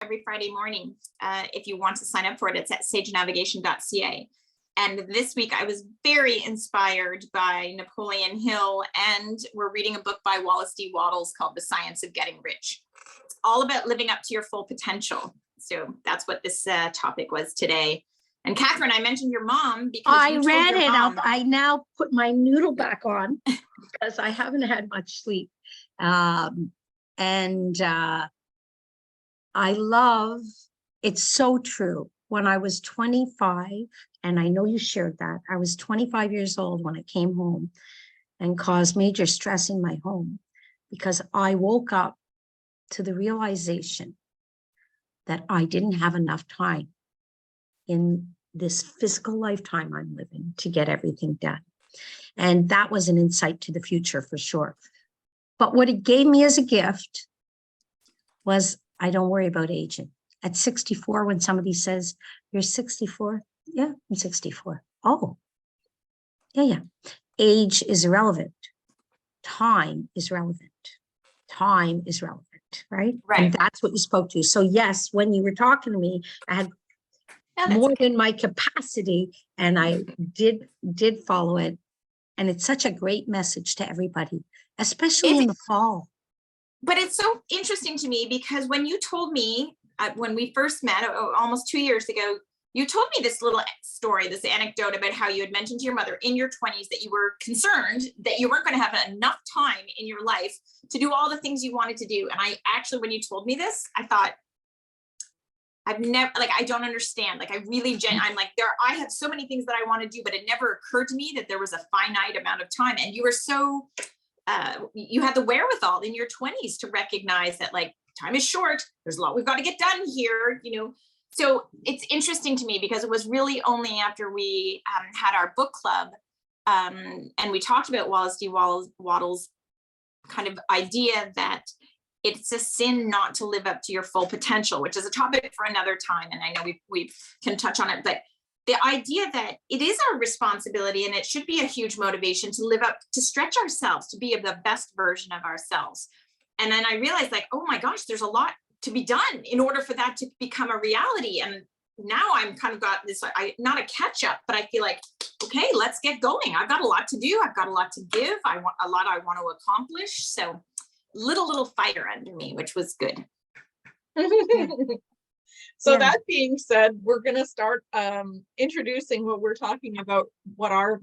every Friday morning. If you want to sign up for it, it's at sagenavigation.ca. And this week I was very inspired by Napoleon Hill, and we're reading a book by Wallace D. Wattles called The Science of Getting Rich. It's all about living up to your full potential. So that's what this topic was today. And Katherine, I mentioned your mom because I read it. I now put my noodle back on because I haven't had much sleep. I love, it's so true. When I was 25, and I know you shared that, I was 25 years old when I came home and caused major stress in my home because I woke up to the realization that I didn't have enough time in this physical lifetime I'm living to get everything done. And that was an insight to the future for sure. But what it gave me as a gift was, I don't worry about aging. At 64, when somebody says, you're 64, yeah, I'm 64. Oh, yeah. Age is irrelevant. Time is relevant. Time is relevant, right? And that's what you spoke to. So yes, when you were talking to me, I had more than my capacity, and I did follow it. And it's such a great message to everybody, especially in the fall. But it's so interesting to me because when you told me, when we first met almost 2 years ago, you told me this little story, this anecdote about how you had mentioned to your mother in your 20s that you were concerned that you weren't going to have enough time in your life to do all the things you wanted to do. And I actually, when you told me this, I thought, I've never, like, I don't understand. Like, I really, I'm like, I have so many things that I want to do, but it never occurred to me that there was a finite amount of time. And you were so, you had the wherewithal in your 20s to recognize that, like, time is short. There's a lot we've got to get done here, you know. So it's interesting to me because it was really only after we had our book club and we talked about Wallace D. Wattles' kind of idea that it's a sin not to live up to your full potential, which is a topic for another time. And I know we can touch on it, but the idea that it is our responsibility and it should be a huge motivation to live up, to stretch ourselves, to be the best version of ourselves. And then I realized, like, oh my gosh, there's a lot to be done in order for that to become a reality. And now I'm kind of got this, not a catch up, but I feel like, okay, let's get going. I've got a lot to do. I've got a lot to give. I want a lot I want to accomplish. So little fire under me, which was good. So that being said, we're going to start introducing what we're talking about, what our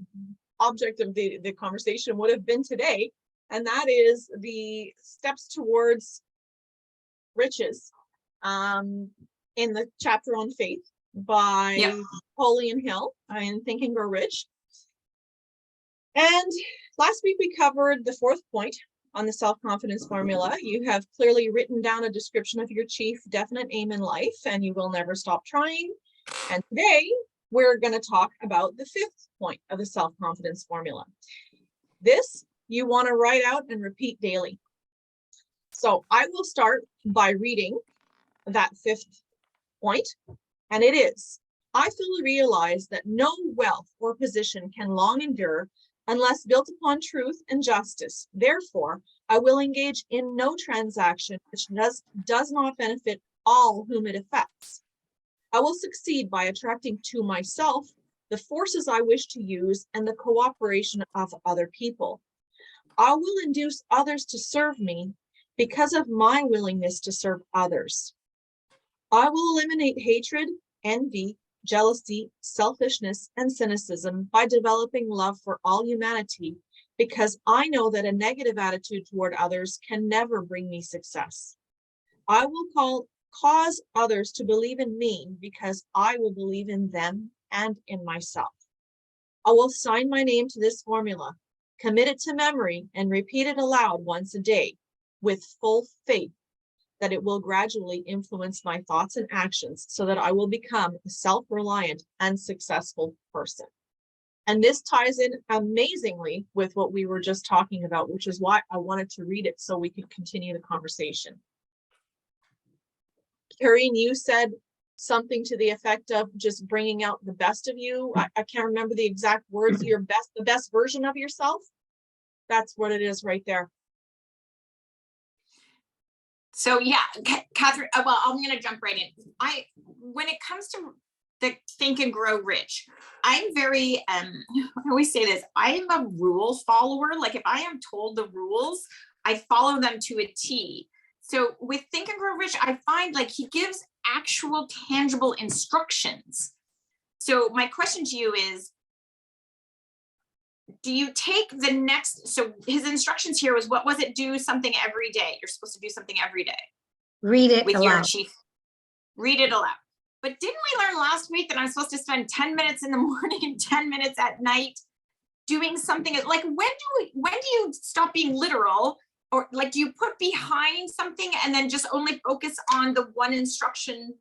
object of the conversation would have been today. And that is the steps towards riches in the chapter on faith by Napoleon Hill in Think and Grow Rich. And last week we covered the fourth point on the self-confidence formula. You have clearly written down a description of your chief definite aim in life, and you will never stop trying. And today we're going to talk about the fifth point of the self-confidence formula. This you want to write out and repeat daily. So I will start by reading that fifth point, and it is, I fully realize that no wealth or position can long endure unless built upon truth and justice. Therefore, I will engage in no transaction which does not benefit all whom it affects. I will succeed by attracting to myself the forces I wish to use and the cooperation of other people. I will induce others to serve me because of my willingness to serve others. I will eliminate hatred, envy, jealousy, selfishness, and cynicism by developing love for all humanity, because I know that a negative attitude toward others can never bring me success. I will cause others to believe in me because I will believe in them and in myself. I will sign my name to this formula, commit it to memory, and repeat it aloud once a day with full faith that it will gradually influence my thoughts and actions so that I will become a self-reliant and successful person. And this ties in amazingly with what we were just talking about, which is why I wanted to read it so we could continue the conversation. Karine, you said something to the effect of just bringing out the best of you. I can't remember the exact words, the best version of yourself. That's what it is right there. So yeah, Catherine, well, I'm going to jump right in. When it comes to the Think and Grow Rich, I'm very, I always say this, I'm a rule follower. Like if I am told the rules, I follow them to a T. So with Think and Grow Rich, I find like he gives actual tangible instructions. So my question to you is, do you take the next, so his instructions here was, what was it? Do something every day. You're supposed to do something every day. Read it With your aloud. chief. Read it aloud. But didn't we learn last week that I'm supposed to spend 10 minutes in the morning and 10 minutes at night doing something? Like when do you stop being literal? Or like, do you put behind something and then just only focus on the one instruction,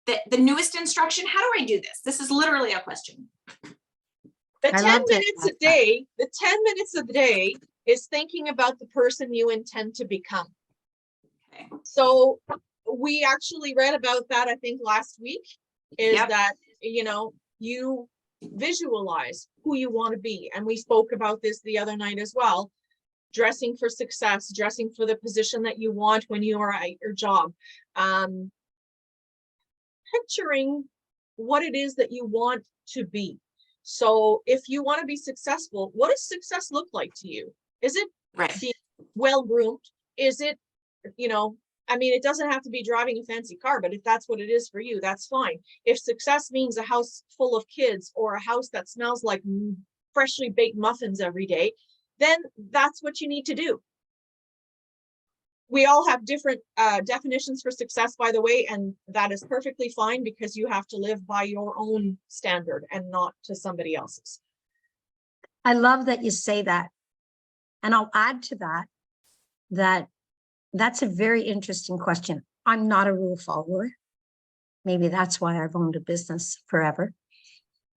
the newest instruction? How do I do this? This is literally a question. The I 10 loved it. minutes a day, the 10 minutes a day is thinking about the person you intend to become. Okay. So we actually read about that, I think last week, is Yep. that, you know, you visualize who you want to be. And we spoke about this the other night as well. Dressing for success, dressing for the position that you want when you are at your job. Picturing what it is that you want to be. So if you want to be successful, what does success look like to you? Is it Right. being well-groomed? Is it, you know, I mean, it doesn't have to be driving a fancy car, but if that's what it is for you, that's fine. If success means a house full of kids or a house that smells like freshly baked muffins every day, then that's what you need to do. We all have different definitions for success, by the way, and that is perfectly fine because you have to live by your own standard and not to somebody else's. I love that you say that. And I'll add to that, that's a very interesting question. I'm not a rule follower. Maybe that's why I've owned a business forever.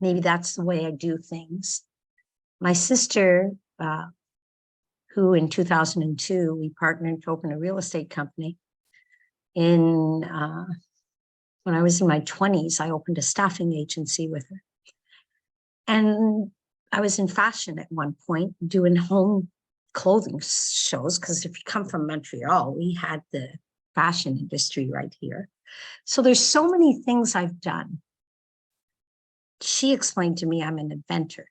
Maybe that's the way I do things. My sister, who in 2002, we partnered to open a real estate company. When I was in my 20s, I opened a staffing agency with her. And I was in fashion at one point, doing home clothing shows, because if you come from Montreal, we had the fashion industry right here. So there's so many things I've done. She explained to me I'm an inventor.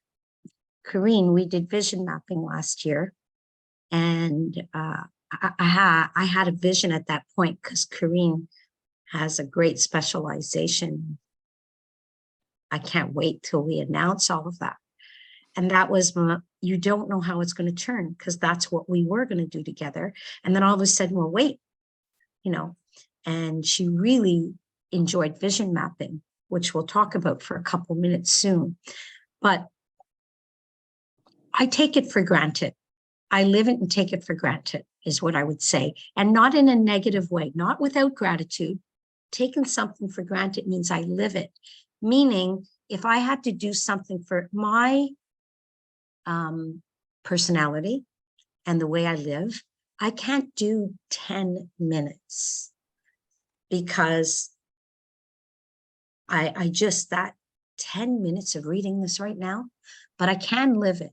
Karine, we did vision mapping last year. And I had a vision at that point because Karine has a great specialization. I can't wait till we announce all of that. And that was, you don't know how it's going to turn, because that's what we were going to do together. And then all of a sudden, well, wait, you know, and she really enjoyed vision mapping, which we'll talk about for a couple minutes soon. But I take it for granted. I live it and take it for granted is what I would say. And not in a negative way, not without gratitude. Taking something for granted means I live it. Meaning, if I had to do something for my personality and the way I live, I can't do 10 minutes because I just, that 10 minutes of reading this right now, but I can live it.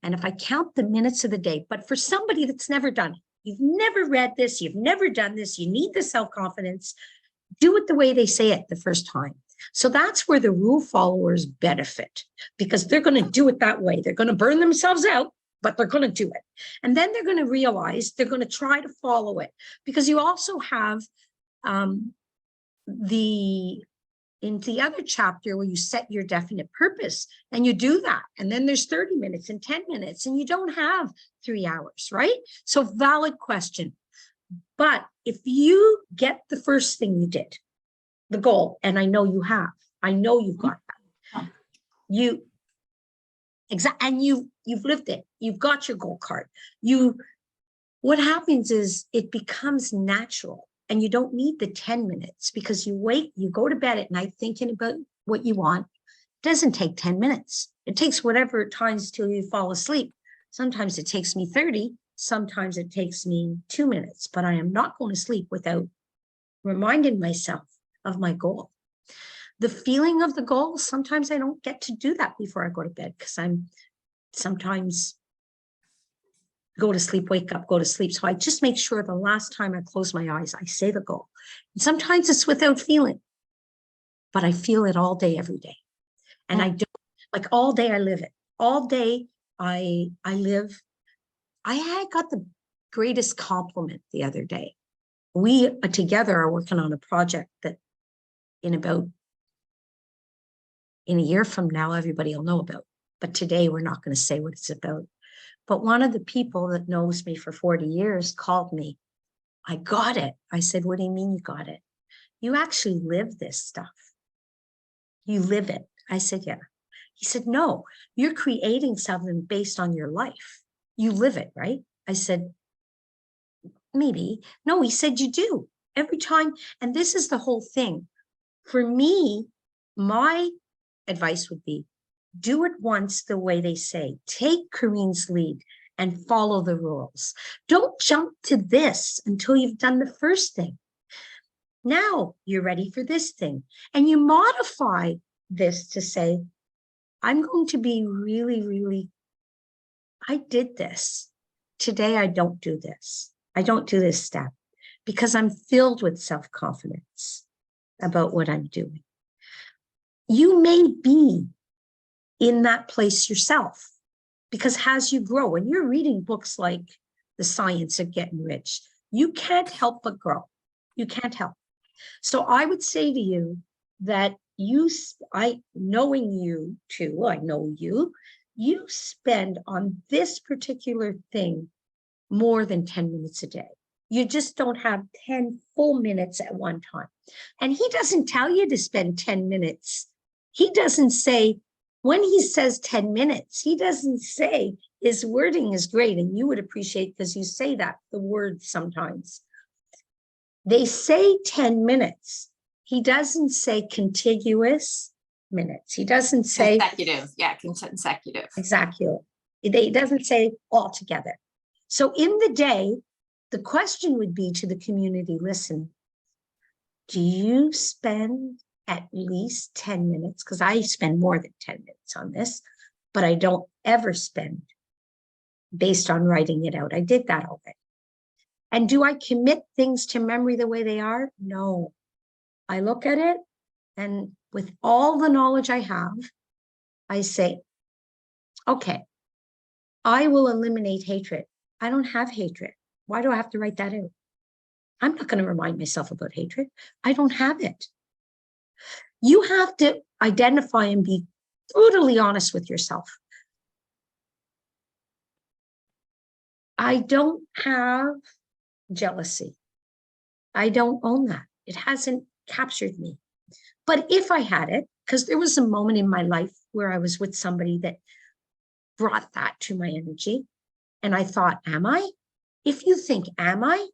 And if I count the minutes of the day, but for somebody that's never done it, you've never read this, you've never done this, you need the self-confidence, do it the way they say it the first time. So that's where the rule followers benefit, because they're going to do it that way. They're going to burn themselves out, but they're going to do it. And then they're going to realize they're going to try to follow it, because you also have in the other chapter where you set your definite purpose and you do that. And then there's 30 minutes and 10 minutes and you don't have 3 hours, right? So valid question. But if you get the first thing you did, the goal, and I know you have, I know you've got that. And you've lived it. You've got your goal card. What happens is it becomes natural. And you don't need the 10 minutes because you go to bed at night thinking about what you want. It doesn't take 10 minutes. It takes whatever times till you fall asleep. Sometimes it takes me 30, sometimes it takes me 2 minutes, but I am not going to sleep without reminding myself of my goal. The feeling of the goal, sometimes I don't get to do that before I go to bed because I'm sometimes go to sleep, wake up, go to sleep. So I just make sure the last time I close my eyes, I say the goal. And sometimes it's without feeling, but I feel it all day, every day. And I don't, like all day I live it. All day I live. I had got the greatest compliment the other day. We together are working on a project that in a year from now, everybody will know about. But today we're not going to say what it's about. But one of the people that knows me for 40 years called me. I got it. I said, what do you mean you got it? You actually live this stuff. You live it. I said, yeah. He said, no, you're creating something based on your life. You live it, right? I said, maybe. No, he said, you do every time. And this is the whole thing. For me, my advice would be, do it once the way they say. Take Karine's lead and follow the rules. Don't jump to this until you've done the first thing. Now you're ready for this thing. And you modify this to say, I'm going to be really, I did this. Today I don't do this. I don't do this step because I'm filled with self-confidence about what I'm doing. You may be in that place yourself because as you grow, and you're reading books like The Science of Getting Rich, you can't help but grow. You can't help. So I would say to you that knowing you too, I know you spend on this particular thing more than 10 minutes a day. You just don't have 10 full minutes at one time. And he doesn't tell you to spend 10 minutes. He doesn't say, when he says 10 minutes, he doesn't say, his wording is great. And you would appreciate, because you say that, the word sometimes. They say 10 minutes. He doesn't say contiguous minutes. He doesn't say consecutive. Yeah, consecutive. Exactly. He doesn't say altogether. So in the day, the question would be to the community, listen, do you spend at least 10 minutes? Because I spend more than 10 minutes on this, but I don't ever spend based on writing it out. I did that already. And do I commit things to memory the way they are? No. I look at it, and with all the knowledge I have, I say, okay, I will eliminate hatred. I don't have hatred. Why do I have to write that out? I'm not going to remind myself about hatred. I don't have it. You have to identify and be brutally honest with yourself. I don't have jealousy. I don't own that. It hasn't captured me. But if I had it, because there was a moment in my life where I was with somebody that brought that to my energy, and I thought, am I? If you think, am I?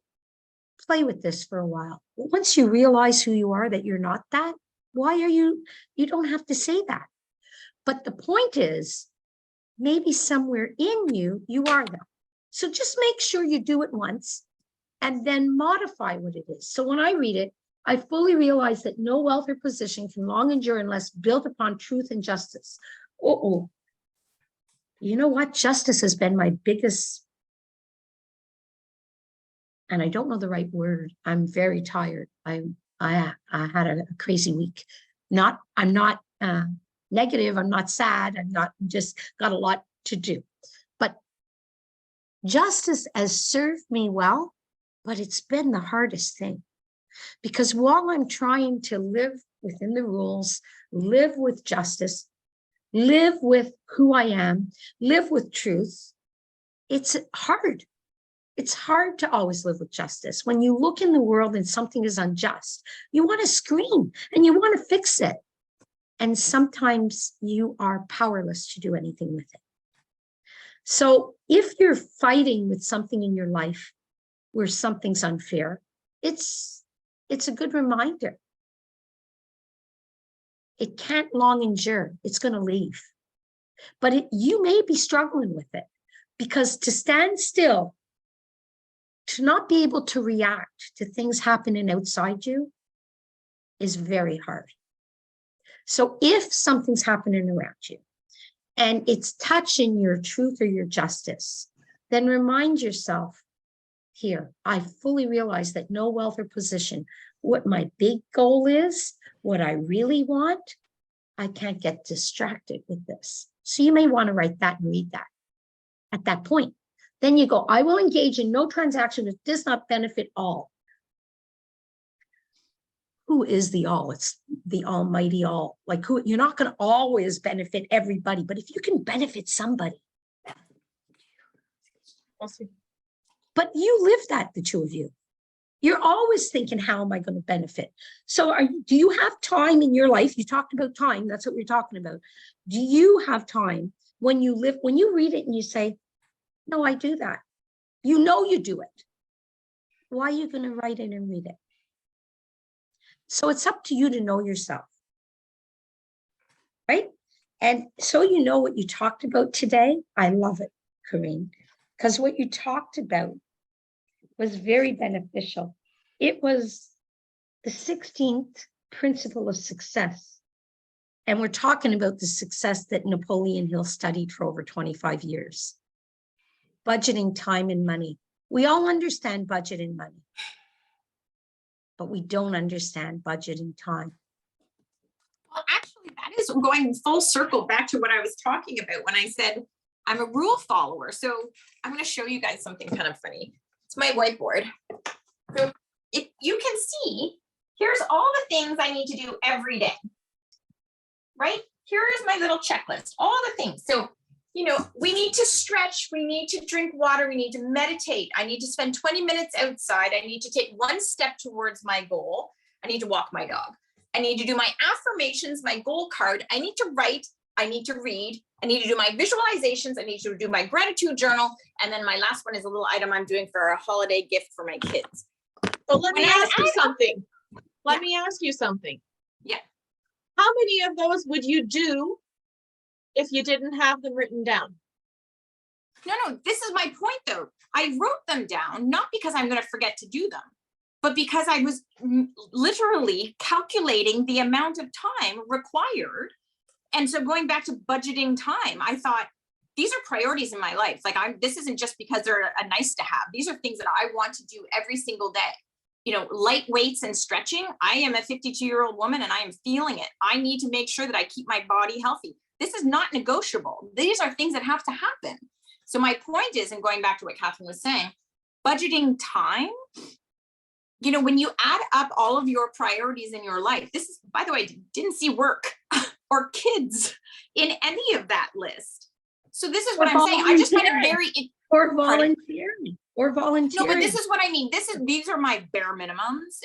Play with this for a while. Once you realize who you are, that you're not that, why are you don't have to say that. But the point is, maybe somewhere in you, you are that. So just make sure you do it once and then modify what it is. So when I read it, I fully realize that no wealth or position can long endure unless built upon truth and justice. You know what? Justice has been my biggest, and I don't know the right word. I'm very tired. I had a crazy week. I'm not negative. I'm not sad. I'm not, just got a lot to do. But justice has served me well, but it's been the hardest thing. Because while I'm trying to live within the rules, live with justice, live with who I am, live with truth, it's hard. It's hard to always live with justice. When you look in the world and something is unjust, you want to scream and you want to fix it. And sometimes you are powerless to do anything with it. So if you're fighting with something in your life where something's unfair, it's a good reminder. It can't long endure. It's going to leave. But you may be struggling with it, because to stand still, to not be able to react to things happening outside you is very hard. So if something's happening around you and it's touching your truth or your justice, then remind yourself here, I fully realize that no wealth or position, what my big goal is, what I really want, I can't get distracted with this. So you may want to write that and read that at that point. Then you go, I will engage in no transaction that does not benefit all. Who is the all? It's the almighty all. Like who, you're not going to always benefit everybody, but if you can benefit somebody. Awesome. But you live that, the two of you. You're always thinking, how am I going to benefit? So do you have time in your life? You talked about time. That's what we're talking about. Do you have time when you read it and you say, no, I do that. You know you do it. Why are you going to write it and read it? So it's up to you to know yourself. Right? And so you know what you talked about today. I love it, Karine, because what you talked about was very beneficial. It was the 16th principle of success. And we're talking about the success that Napoleon Hill studied for over 25 years. Budgeting time and money. We all understand budget and money, but we don't understand budget and time. Well, actually, that is going full circle back to what I was talking about when I said I'm a rule follower. So I'm going to show you guys something kind of funny. It's my whiteboard. So if you can see, here's all the things I need to do every day, right? Here is my little checklist, all the things. So, you know, we need to stretch, we need to drink water, we need to meditate. I need to spend 20 minutes outside. I need to take one step towards my goal. I need to walk my dog. I need to do my affirmations, my goal card. I need to write, I need to read. I need to do my visualizations. I need to do my gratitude journal. And then my last one is a little item I'm doing for a holiday gift for my kids. So let me ask you something. Let me ask you something. Yeah. How many of those would you do if you didn't have them written down? No, this is my point though. I wrote them down, not because I'm going to forget to do them, but because I was literally calculating the amount of time required. And so going back to budgeting time, I thought these are priorities in my life. Like this isn't just because they're a nice to have. These are things that I want to do every single day. You know, light weights and stretching. I am a 52-year-old woman and I am feeling it. I need to make sure that I keep my body healthy. This is not negotiable. These are things that have to happen. So my point is, and going back to what Katherine was saying, budgeting time, you know, when you add up all of your priorities in your life, this is, by the way, didn't see work or kids in any of that list. So this is what I'm saying. I just find it very, or volunteering. Or volunteering. No, but this is what I mean. These are my bare minimums.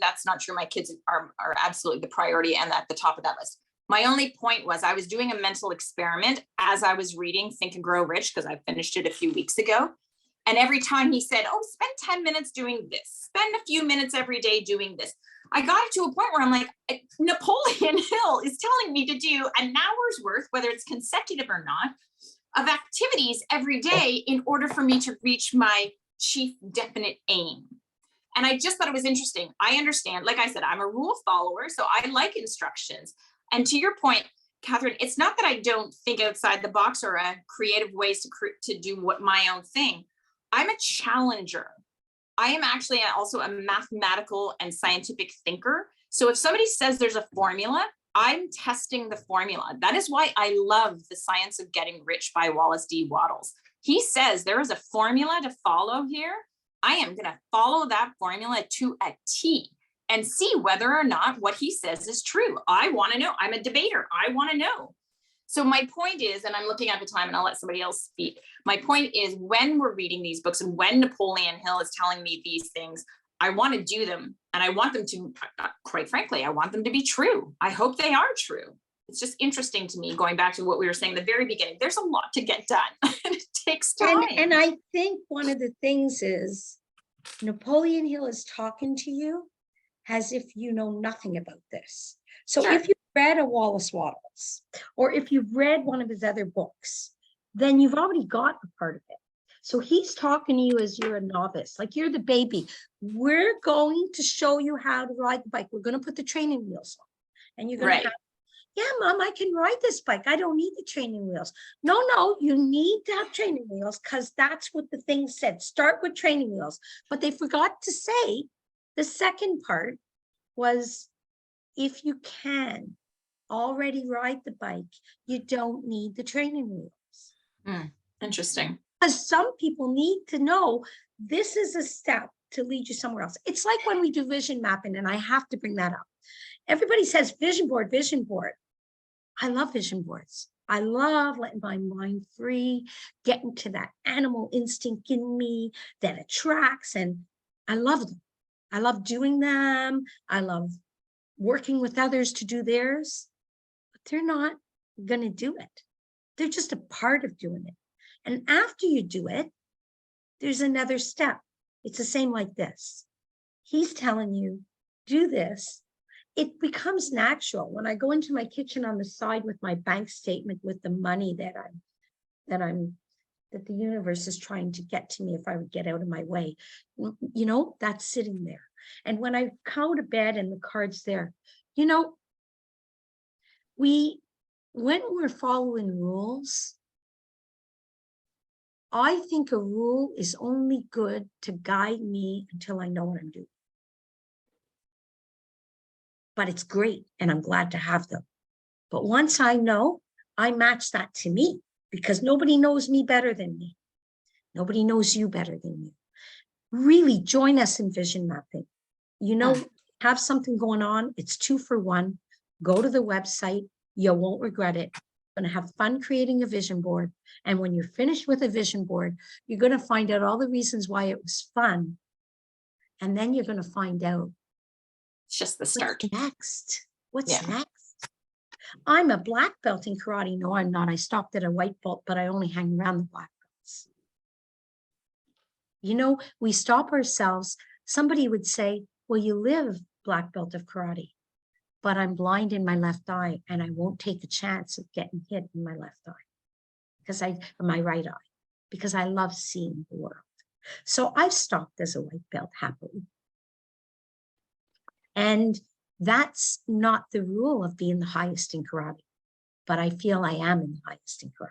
That's not true. My kids are absolutely the priority and at the top of that list. My only point was I was doing a mental experiment as I was reading Think and Grow Rich, because I finished it a few weeks ago. And every time he said, oh, spend 10 minutes doing this, spend a few minutes every day doing this. I got it to a point where I'm like, Napoleon Hill is telling me to do an hour's worth, whether it's consecutive or not, of activities every day in order for me to reach my chief definite aim. And I just thought it was interesting. I understand, like I said, I'm a rule follower, so I like instructions. And to your point, Katherine, it's not that I don't think outside the box or creative ways to do my own thing. I'm a challenger. I am actually also a mathematical and scientific thinker. So if somebody says there's a formula, I'm testing the formula. That is why I love The Science of Getting Rich by Wallace D. Wattles. He says there is a formula to follow here. I am going to follow that formula to a T and see whether or not what he says is true. I want to know. I'm a debater. I want to know. So my point is, and I'm looking at the time and I'll let somebody else speak. My point is when we're reading these books and when Napoleon Hill is telling me these things, I want to do them and I want them to, quite frankly, I want them to be true. I hope they are true. It's just interesting to me, going back to what we were saying at the very beginning, there's a lot to get done and it takes time. And I think one of the things is Napoleon Hill is talking to you as if you know nothing about this. So Sure. If you've read a Wallace Wattles, or if you've read one of his other books, then you've already got a part of it. So he's talking to you as you're a novice, like you're the baby. We're going to show you how to ride the bike. We're going to put the training wheels on, and you're going to have Yeah, Mom, I can ride this bike. I don't need the training wheels. No, you need to have training wheels because that's what the thing said. Start with training wheels. But they forgot to say the second part was if you can already ride the bike, you don't need the training wheels. Interesting. Because some people need to know this is a step to lead you somewhere else. It's like when we do vision mapping, and I have to bring that up. Everybody says vision board, vision board. I love vision boards. I love letting my mind free, getting to that animal instinct in me that attracts, and I love them. I love doing them. I love working with others to do theirs, but they're not going to do it. They're just a part of doing it. And after you do it, there's another step. It's the same like this. He's telling you, do this. It becomes natural. When I go into my kitchen on the side with my bank statement with the money that the universe is trying to get to me if I would get out of my way, you know, that's sitting there. And when I come to bed and the card's there, you know, when we're following rules, I think a rule is only good to guide me until I know what I'm doing. But it's great, and I'm glad to have them. But once I know, I match that to me because nobody knows me better than me. Nobody knows you better than you. Really join us in vision mapping. You know, have something going on. It's 2 for 1. Go to the website. You won't regret it. You're going to have fun creating a vision board. And when you're finished with a vision board, you're going to find out all the reasons why it was fun. And then you're going to find out It's just the start. what's next. What's next? I'm a black belt in karate. No, I'm not. I stopped at a white belt, but I only hang around the black belts. You know, we stop ourselves. Somebody would say, well, you live black belt of karate, but I'm blind in my left eye and I won't take a chance of getting hit in my left eye because my right eye, because I love seeing the world. So I've stopped as a white belt happily. And that's not the rule of being the highest in karate, but I feel I am in the highest in karate.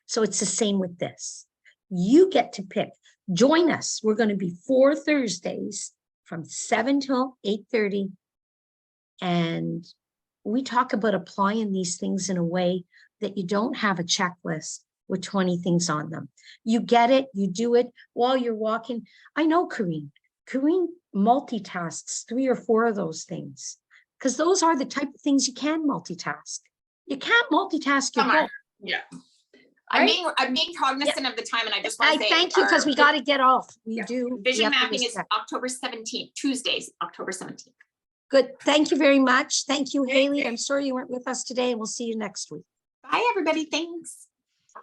So it's the same with this. You get to pick. Join us. We're going to be 4 Thursdays from 7 till 8:30. And we talk about applying these things in a way that you don't have a checklist with 20 things on them. You get it. You do it while you're walking. I know Karine. Karine multitasks 3 or 4 of those things because those are the type of things you can multitask. You can't multitask your goal. Yeah. Right? I'm being cognizant of the time, and I just want to say thank you because we got to get off. We Yeah. do. Vision we have to mapping is respect. October 17th, Tuesdays, October 17th. Good. Thank you very much. Thank you, Haley. you. I'm sorry you weren't with us today, and we'll see you next week. Bye, everybody. Thanks. Bye.